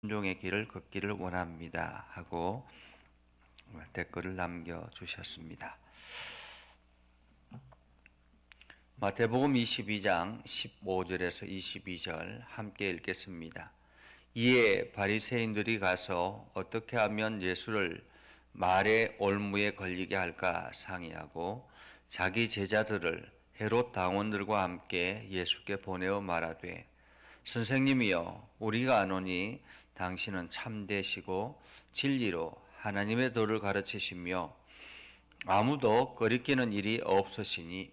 순종의 길을 걷기를 원합니다 하고 댓글을 남겨주셨습니다. 마태복음 22장 15절에서 22절 함께 읽겠습니다. 이에 바리새인들이 가서 어떻게 하면 예수를 말의 올무에 걸리게 할까 상의하고 자기 제자들을 헤롯 당원들과 함께 예수께 보내어 말하되 선생님이여 우리가 아노니 당신은 참되시고 진리로 하나님의 도를 가르치시며 아무도 거리끼는 일이 없으시니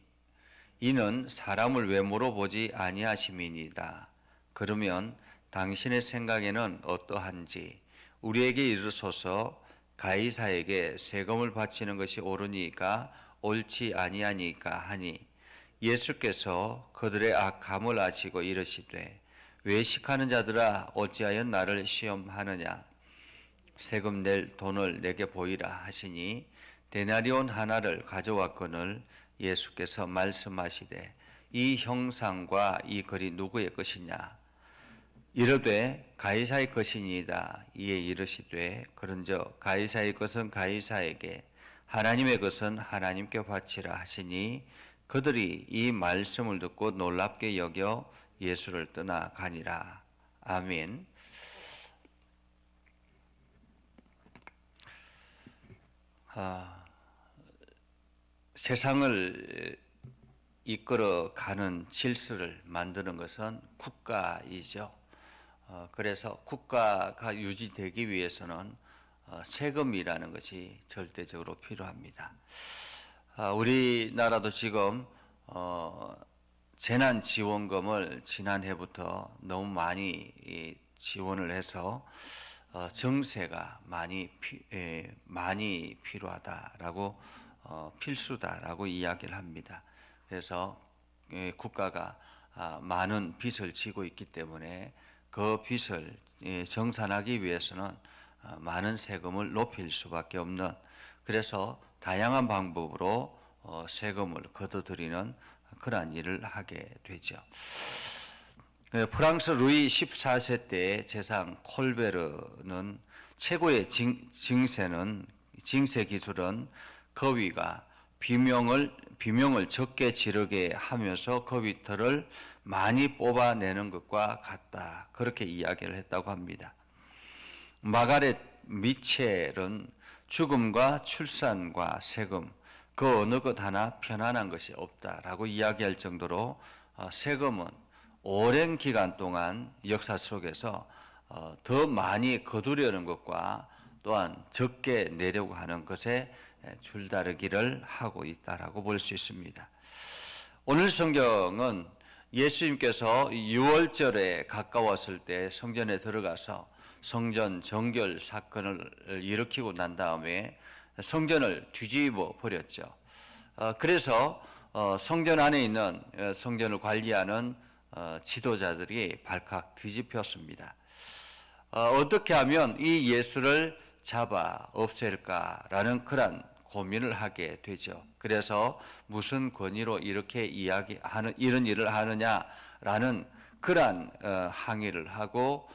이는 사람을 외모로 보지 아니하심이니이다. 그러면 당신의 생각에는 어떠한지 우리에게 이르소서. 가이사에게 세금을 바치는 것이 옳으니까 옳지 아니하니까 하니 예수께서 그들의 악함을 아시고 이르시되 외식하는 자들아 어찌하여 나를 시험하느냐. 세금 낼 돈을 내게 보이라 하시니 데나리온 하나를 가져왔거늘 예수께서 말씀하시되 이 형상과 이 글이 누구의 것이냐. 이르되 가이사의 것이니이다. 이에 이르시되 그런즉 가이사의 것은 가이사에게 하나님의 것은 하나님께 바치라 하시니 그들이 이 말씀을 듣고 놀랍게 여겨 예수를 떠나가니라. 아멘. 세상을 이끌어가는 질서를 만드는 것은 국가이죠. 그래서 국가가 유지되기 위해서는 세금이라는 것이 절대적으로 필요합니다. 우리나라도 지금 재난지원금을 지난해부터 너무 많이 지원을 해서 정세가 많이 필요하다라고 필수다라고 이야기를 합니다. 그래서 국가가 많은 빚을 지고 있기 때문에 그 빚을 정산하기 위해서는 많은 세금을 높일 수밖에 없는, 그래서 다양한 방법으로 세금을 걷어들이는 그러한 일을 하게 되죠. 프랑스 루이 14세 때의 제상 콜베르는 최고의 징세 기술은 거위가 비명을 적게 지르게 하면서 거위털을 많이 뽑아내는 것과 같다. 그렇게 이야기를 했다고 합니다. 마가렛 미첼은 죽음과 출산과 세금 그 어느 것 하나 편안한 것이 없다라고 이야기할 정도로 세금은 오랜 기간 동안 역사 속에서 더 많이 거두려는 것과 또한 적게 내려고 하는 것에 줄다르기를 하고 있다라고 볼 수 있습니다. 오늘 성경은 예수님께서 6월절에 가까웠을 때 성전에 들어가서 성전 정결 사건을 일으키고 난 다음에 성전을 뒤집어 버렸죠. 그래서 성전 안에 있는 성전을 관리하는 지도자들이 발칵 뒤집혔습니다. 어떻게 하면 이 예수를 잡아 없앨까라는 그런 고민을 하게 되죠. 그래서 무슨 권위로 이렇게 이런 일을 하느냐라는 그러한 항의를 하고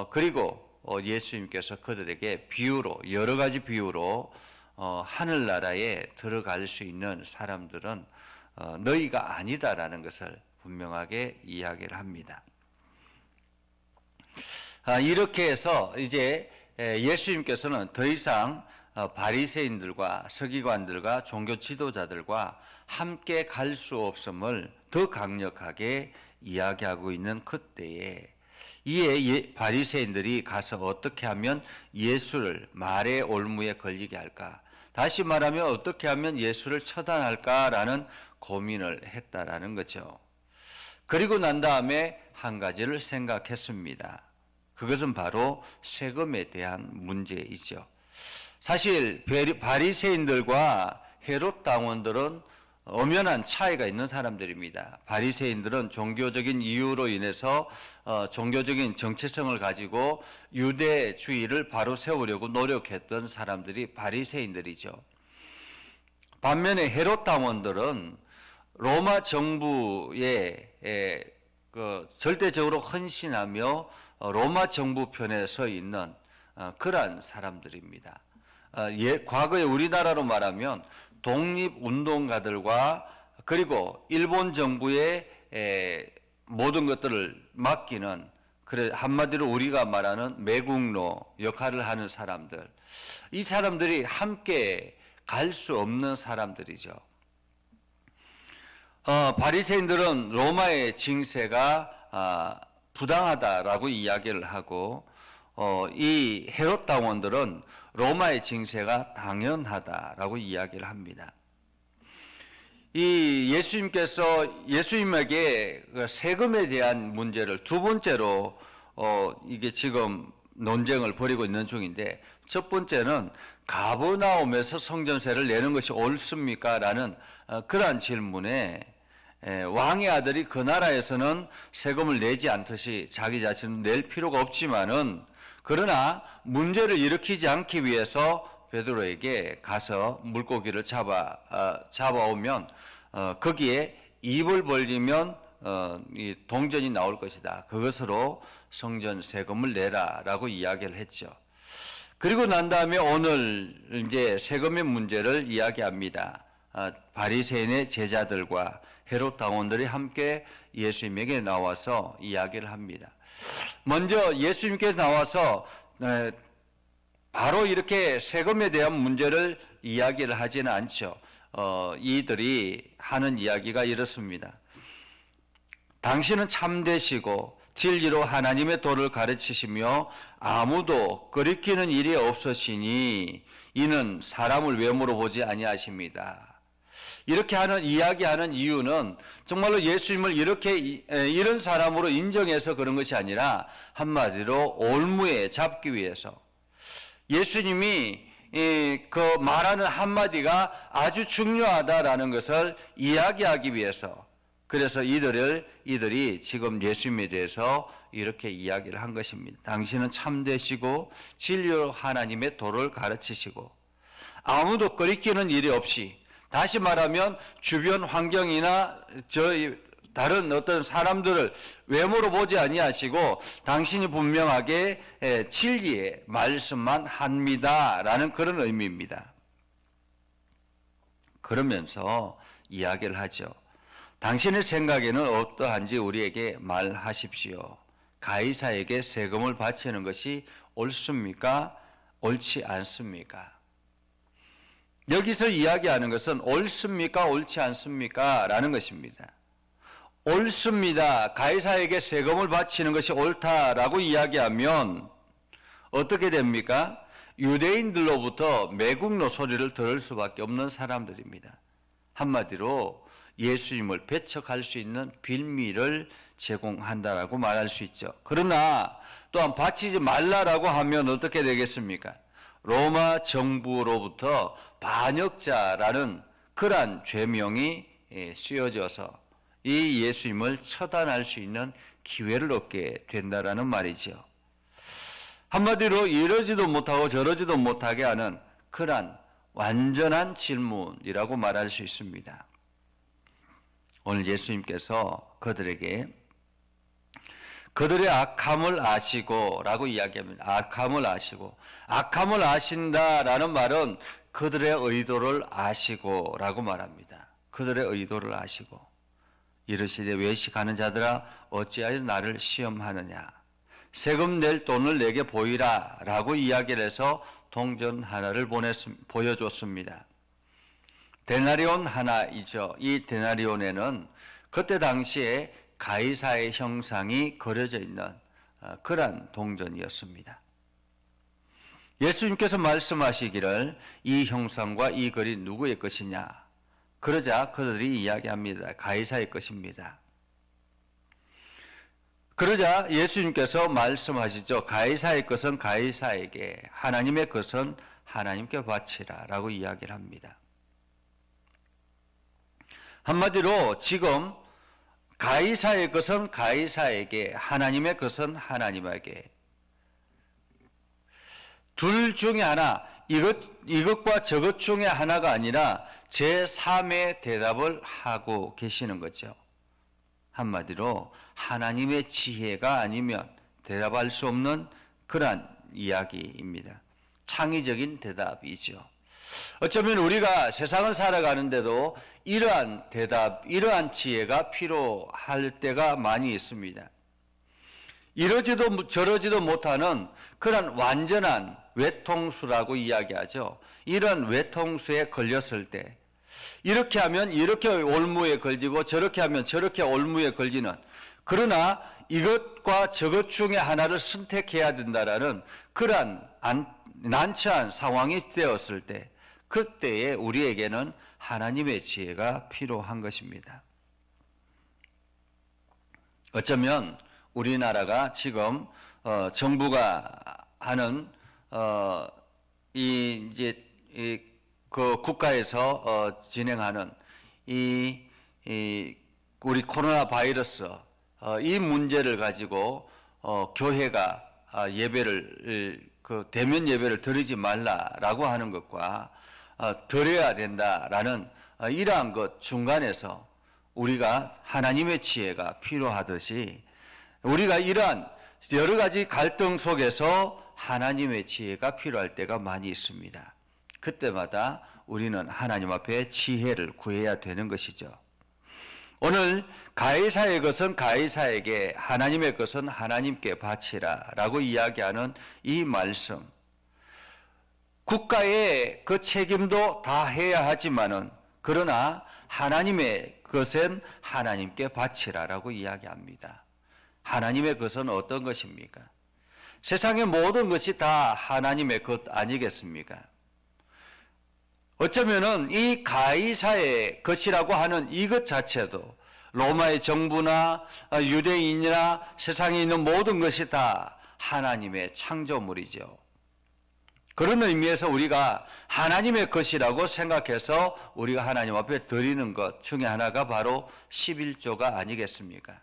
그리고 예수님께서 그들에게 여러 가지 비유로 하늘나라에 들어갈 수 있는 사람들은 너희가 아니다라는 것을 분명하게 이야기를 합니다. 이렇게 해서 이제 예수님께서는 더 이상 바리새인들과 서기관들과 종교 지도자들과 함께 갈 수 없음을 더 강력하게 이야기하고 있는 그때에 이에 바리새인들이 가서 어떻게 하면 예수를 말의 올무에 걸리게 할까, 다시 말하면 어떻게 하면 예수를 처단할까라는 고민을 했다라는 거죠. 그리고 난 다음에 한 가지를 생각했습니다. 그것은 바로 세금에 대한 문제이죠. 사실 바리새인들과 헤롯 당원들은 엄연한 차이가 있는 사람들입니다. 바리새인들은 종교적인 이유로 인해서 종교적인 정체성을 가지고 유대주의를 바로 세우려고 노력했던 사람들이 바리새인들이죠. 반면에 헤롯 당원들은 로마 정부에 절대적으로 헌신하며 로마 정부 편에 서 있는 그러한 사람들입니다. 과거에 우리나라로 말하면 독립운동가들과 그리고 일본 정부의 모든 것들을 맡기는, 그래 한마디로 우리가 말하는 매국노 역할을 하는 사람들, 이 사람들이 함께 갈 수 없는 사람들이죠. 바리새인들은 로마의 징세가 부당하다라고 이야기를 하고, 이 헤롯 당원들은 로마의 징세가 당연하다라고 이야기를 합니다. 이 예수님에게 세금에 대한 문제를 두 번째로 이게 지금 논쟁을 벌이고 있는 중인데, 첫 번째는 가버나움에서 성전세를 내는 것이 옳습니까? 라는 그러한 질문에 왕의 아들이 그 나라에서는 세금을 내지 않듯이 자기 자신은 낼 필요가 없지만은, 그러나 문제를 일으키지 않기 위해서 베드로에게 가서 물고기를 잡아오면 거기에 입을 벌리면 이 동전이 나올 것이다. 그것으로 성전 세금을 내라라고 이야기를 했죠. 그리고 난 다음에 오늘 이제 세금의 문제를 이야기합니다. 바리새인의 제자들과 헤롯 당원들이 함께 예수님에게 나와서 이야기를 합니다. 먼저 예수님께서 나와서 바로 이렇게 세금에 대한 문제를 이야기를 하지는 않죠. 이들이 하는 이야기가 이렇습니다. 당신은 참되시고 진리로 하나님의 도를 가르치시며 아무도 거리끼는 일이 없으시니 이는 사람을 외모로 보지 아니하십니다. 이렇게 이야기하는 이유는 정말로 예수님을 이렇게 이런 사람으로 인정해서 그런 것이 아니라 한마디로 올무에 잡기 위해서, 예수님이 그 말하는 한마디가 아주 중요하다라는 것을 이야기하기 위해서, 그래서 이들이 지금 예수님에 대해서 이렇게 이야기를 한 것입니다. 당신은 참되시고 진리로 하나님의 도를 가르치시고 아무도 거리끼는 일이 없이, 다시 말하면 주변 환경이나 다른 어떤 사람들을 외모로 보지 아니하시고 당신이 분명하게 진리의 말씀만 합니다라는 그런 의미입니다. 그러면서 이야기를 하죠. 당신의 생각에는 어떠한지 우리에게 말하십시오. 가이사에게 세금을 바치는 것이 옳습니까? 옳지 않습니까? 여기서 이야기하는 것은 옳습니까? 옳지 않습니까? 라는 것입니다. 옳습니다. 가이사에게 세금을 바치는 것이 옳다라고 이야기하면 어떻게 됩니까? 유대인들로부터 매국노 소리를 들을 수밖에 없는 사람들입니다. 한마디로 예수님을 배척할 수 있는 빌미를 제공한다라고 말할 수 있죠. 그러나 또한 바치지 말라라고 하면 어떻게 되겠습니까? 로마 정부로부터 반역자라는 그러한 죄명이 씌워져서 이 예수님을 처단할 수 있는 기회를 얻게 된다라는 말이죠. 한마디로 이러지도 못하고 저러지도 못하게 하는 그러한 완전한 질문이라고 말할 수 있습니다. 오늘 예수님께서 그들에게 그들의 악함을 아시고 라고 이야기합니다. 악함을 아신다라는 말은 그들의 의도를 아시고 라고 말합니다. 그들의 의도를 아시고 이르시되 외식하는 자들아 어찌하여 나를 시험하느냐, 세금 낼 돈을 내게 보이라 라고 이야기를 해서 동전 하나를 보여줬습니다. 데나리온 하나이죠. 이 데나리온에는 그때 당시에 가이사의 형상이 그려져 있는 그러한 동전이었습니다. 예수님께서 말씀하시기를 이 형상과 이 글이 누구의 것이냐, 그러자 그들이 이야기합니다. 가이사의 것입니다. 그러자 예수님께서 말씀하시죠. 가이사의 것은 가이사에게, 하나님의 것은 하나님께 바치라 라고 이야기를 합니다. 한마디로 지금 가이사의 것은 가이사에게, 하나님의 것은 하나님에게, 둘 중에 하나, 이것과 저것 중에 하나가 아니라 제3의 대답을 하고 계시는 거죠. 한마디로 하나님의 지혜가 아니면 대답할 수 없는 그러한 이야기입니다. 창의적인 대답이죠. 어쩌면 우리가 세상을 살아가는데도 이러한 대답, 이러한 지혜가 필요할 때가 많이 있습니다. 이러지도 저러지도 못하는 그런 완전한 외통수라고 이야기하죠. 이런 외통수에 걸렸을 때 이렇게 하면 이렇게 올무에 걸리고 저렇게 하면 저렇게 올무에 걸리는, 그러나 이것과 저것 중에 하나를 선택해야 된다라는 그러한 난처한 상황이 되었을 때, 그때에 우리에게는 하나님의 지혜가 필요한 것입니다. 어쩌면 우리나라가 지금 정부가 하는 그 국가에서 진행하는 우리 코로나 바이러스 이 문제를 가지고 교회가 예배를 대면 예배를 드리지 말라라고 하는 것과 드려야 된다라는 이러한 것 중간에서 우리가 하나님의 지혜가 필요하듯이, 우리가 이러한 여러 가지 갈등 속에서 하나님의 지혜가 필요할 때가 많이 있습니다. 그때마다 우리는 하나님 앞에 지혜를 구해야 되는 것이죠. 오늘 가이사의 것은 가이사에게, 하나님의 것은 하나님께 바치라 라고 이야기하는 이 말씀, 국가의 그 책임도 다 해야 하지만은, 그러나 하나님의 것은 하나님께 바치라라고 이야기합니다. 하나님의 것은 어떤 것입니까? 세상의 모든 것이 다 하나님의 것 아니겠습니까? 어쩌면은 이 가이사의 것이라고 하는 이것 자체도 로마의 정부나 유대인이나 세상에 있는 모든 것이 다 하나님의 창조물이죠. 그런 의미에서 우리가 하나님의 것이라고 생각해서 우리가 하나님 앞에 드리는 것 중에 하나가 바로 11조가 아니겠습니까?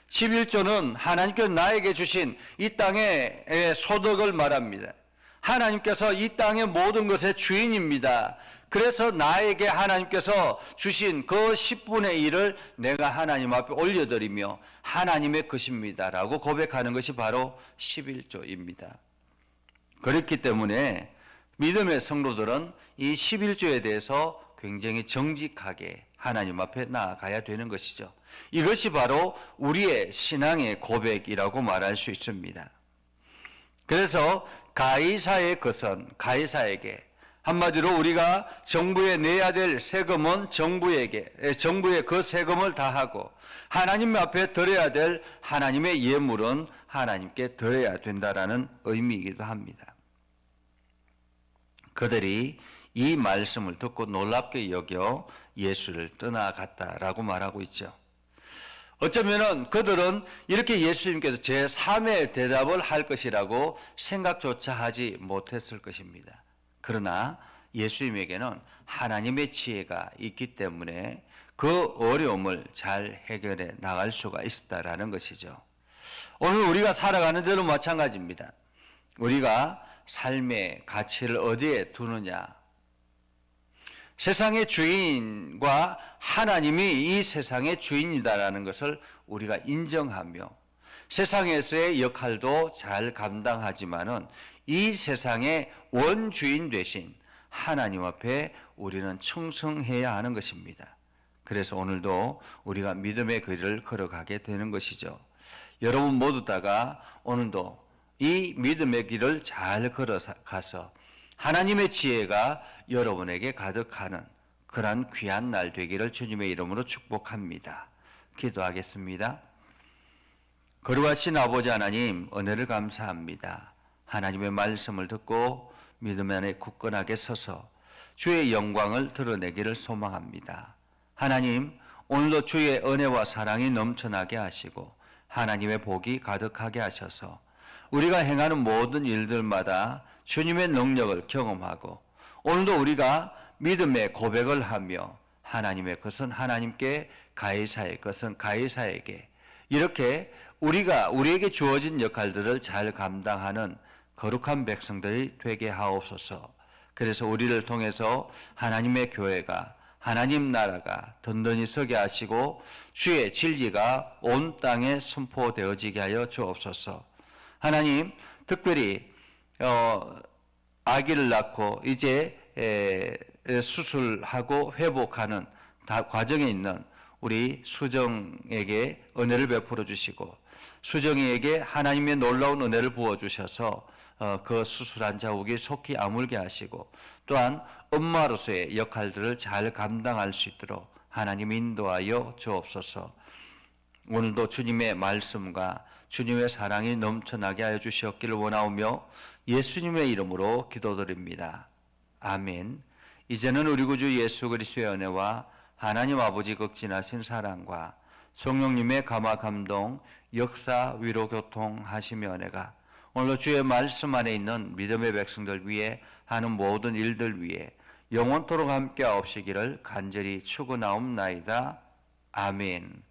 11조는 하나님께서 나에게 주신 이 땅의 소득을 말합니다. 하나님께서 이 땅의 모든 것의 주인입니다. 그래서 나에게 하나님께서 주신 그 10분의 1을 내가 하나님 앞에 올려드리며 하나님의 것입니다라고 고백하는 것이 바로 11조입니다. 그렇기 때문에 믿음의 성도들은 이 11조에 대해서 굉장히 정직하게 하나님 앞에 나아가야 되는 것이죠. 이것이 바로 우리의 신앙의 고백이라고 말할 수 있습니다. 그래서 가이사의 것은 가이사에게, 한마디로 우리가 정부에 내야 될 세금은 정부의 그 세금을 다하고 하나님 앞에 드려야 될 하나님의 예물은 하나님께 드려야 된다라는 의미이기도 합니다. 그들이 이 말씀을 듣고 놀랍게 여겨 예수를 떠나갔다라고 말하고 있죠. 어쩌면은 그들은 이렇게 예수님께서 제3의 대답을 할 것이라고 생각조차 하지 못했을 것입니다. 그러나 예수님에게는 하나님의 지혜가 있기 때문에 그 어려움을 잘 해결해 나갈 수가 있었다라는 것이죠. 오늘 우리가 살아가는 데도 마찬가지입니다. 우리가 삶의 가치를 어디에 두느냐. 세상의 주인과 하나님이 이 세상의 주인이다라는 것을 우리가 인정하며 세상에서의 역할도 잘 감당하지만은 이 세상의 원주인 되신 하나님 앞에 우리는 충성해야 하는 것입니다. 그래서 오늘도 우리가 믿음의 길을 걸어가게 되는 것이죠. 여러분 모두 다가 오늘도 이 믿음의 길을 잘 걸어가서 하나님의 지혜가 여러분에게 가득하는 그러한 귀한 날 되기를 주님의 이름으로 축복합니다. 기도하겠습니다. 거룩하신 아버지 하나님, 은혜를 감사합니다. 하나님의 말씀을 듣고 믿음 안에 굳건하게 서서 주의 영광을 드러내기를 소망합니다. 하나님, 오늘도 주의 은혜와 사랑이 넘쳐나게 하시고 하나님의 복이 가득하게 하셔서 우리가 행하는 모든 일들마다 주님의 능력을 경험하고 오늘도 우리가 믿음의 고백을 하며 하나님의 것은 하나님께, 가이사의 것은 가이사에게, 이렇게 우리에게 주어진 역할들을 잘 감당하는 거룩한 백성들이 되게 하옵소서. 그래서 우리를 통해서 하나님의 교회가, 하나님 나라가 든든히 서게 하시고 주의 진리가 온 땅에 선포되어지게 하여 주옵소서. 하나님 특별히 아기를 낳고 이제 수술하고 회복하는 과정에 있는 우리 수정에게 은혜를 베풀어 주시고 수정이에게 하나님의 놀라운 은혜를 부어 주셔서 그 수술한 자국이 속히 아물게 하시고 또한 엄마로서의 역할들을 잘 감당할 수 있도록 하나님 인도하여 주옵소서. 오늘도 주님의 말씀과 주님의 사랑이 넘쳐나게 하여 주시옵기를 원하오며 예수님의 이름으로 기도드립니다. 아멘. 이제는 우리 구주 예수 그리스도의 은혜와 하나님 아버지 극진하신 사랑과 성령님의 감화 감동 역사 위로 교통하시며 은혜가 오늘도 주의 말씀 안에 있는 믿음의 백성들 위해 하는 모든 일들 위해 영원토록 함께 하옵시기를 간절히 축원하옵나이다. 아멘.